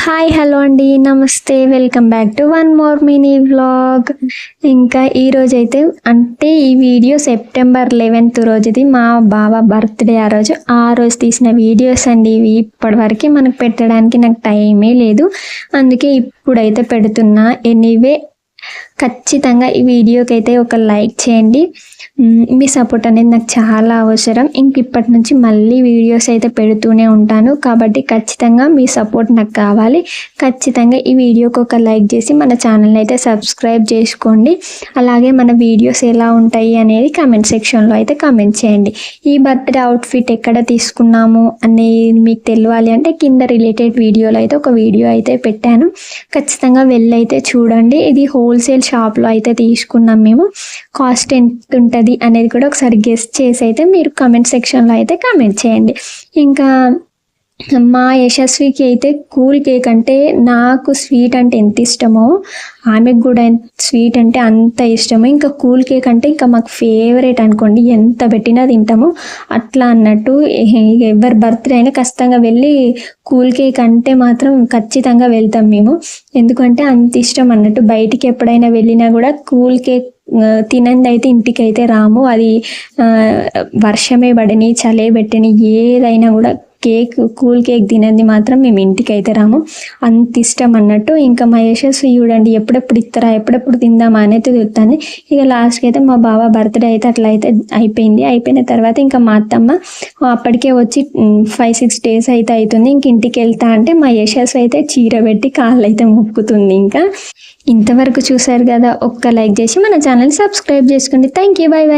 Hi hello అండి, నమస్తే, welcome back to one more mini vlog. ఇంకా ఈరోజు అయితే అంటే ఈ వీడియో సెప్టెంబర్ 11th రోజుది, మా బావ బర్త్డే. ఆ రోజు తీసిన వీడియోస్ అండి ఇవి. ఇప్పటివరకు మనకు పెట్టడానికి నాకు టైమే లేదు, అందుకే ఇప్పుడైతే పెడుతున్నా. ఎనీవే ఖచ్చితంగా ఈ వీడియోకి అయితే ఒక లైక్ చేయండి. మీ సపోర్ట్ అనేది నాకు చాలా అవసరం. ఇప్పటి నుంచి మళ్ళీ వీడియోస్ అయితే పెడుతూనే ఉంటాను, కాబట్టి ఖచ్చితంగా మీ సపోర్ట్ నాకు కావాలి. ఖచ్చితంగా ఈ వీడియోకి ఒక లైక్ చేసి మన ఛానల్ని అయితే సబ్స్క్రైబ్ చేసుకోండి. అలాగే మన వీడియోస్ ఎలా ఉంటాయి అనేది కామెంట్ సెక్షన్లో అయితే కామెంట్ చేయండి. ఈ బర్త్డే అవుట్ఫిట్ ఎక్కడ తీసుకున్నాము అనేది మీకు తెలియాలి అంటే కింద రిలేటెడ్ వీడియోలో అయితే ఒక వీడియో అయితే పెట్టాను, ఖచ్చితంగా వెళ్ళైతే చూడండి. ఇది హోల్సేల్ షాప్లో అయితే తీసుకున్నాం మేము. కాస్ట్ ఎంత ఉంటుంది అనేది కూడా ఒకసారి గెస్ట్ చేసి అయితే మీరు కామెంట్ సెక్షన్లో అయితే కామెంట్ చేయండి. ఇంకా మా యశస్వికి అయితే కూల్ కేక్ అంటే, నాకు స్వీట్ అంటే ఎంత ఇష్టమో ఆమెకు కూడా స్వీట్ అంటే అంత ఇష్టము. ఇంకా కూల్ కేక్ అంటే ఇంకా మాకు ఫేవరెట్ అనుకోండి, ఎంత పెట్టినా తింటాము అట్లా అన్నట్టు. ఎవరి బర్త్డే అయినా ఖచ్చితంగా వెళ్ళి కూల్ కేక్ అంటే మాత్రం ఖచ్చితంగా వెళ్తాం మేము, ఎందుకంటే అంత ఇష్టం అన్నట్టు. బయటికి ఎప్పుడైనా వెళ్ళినా కూడా కూల్ కేక్ తినంది అయితే ఇంటికి అయితే రాము. అది వర్షమే పడని చలే పెట్టని ఏదైనా కూడా కూల్ కేక్ తినంది మాత్రం మేము ఇంటికి అయితే రాము, అంత ఇష్టం అన్నట్టు. ఇంకా మా యశస్వి చూడండి, ఎప్పుడెప్పుడు ఇస్తారా, ఎప్పుడెప్పుడు తిందామా అనేది తిరుగుతుంది. ఇక లాస్ట్కి అయితే మా బావ బర్త్డే అయితే అట్లా అయితే అయిపోయింది. అయిపోయిన తర్వాత ఇంకా మా అత్తమ్మ అప్పటికే వచ్చి 5-6 days అయితే అవుతుంది. ఇంటికి వెళ్తా అంటే మా యశస్వి అయితే చీర పెట్టి కాళ్ళు అయితే మొక్కుతుంది. ఇంకా ఇంతవరకు చూసారు కదా, ఒక్క లైక్ చేసి మన ఛానల్ సబ్స్క్రైబ్ చేసుకోండి. Thank you, bye bye.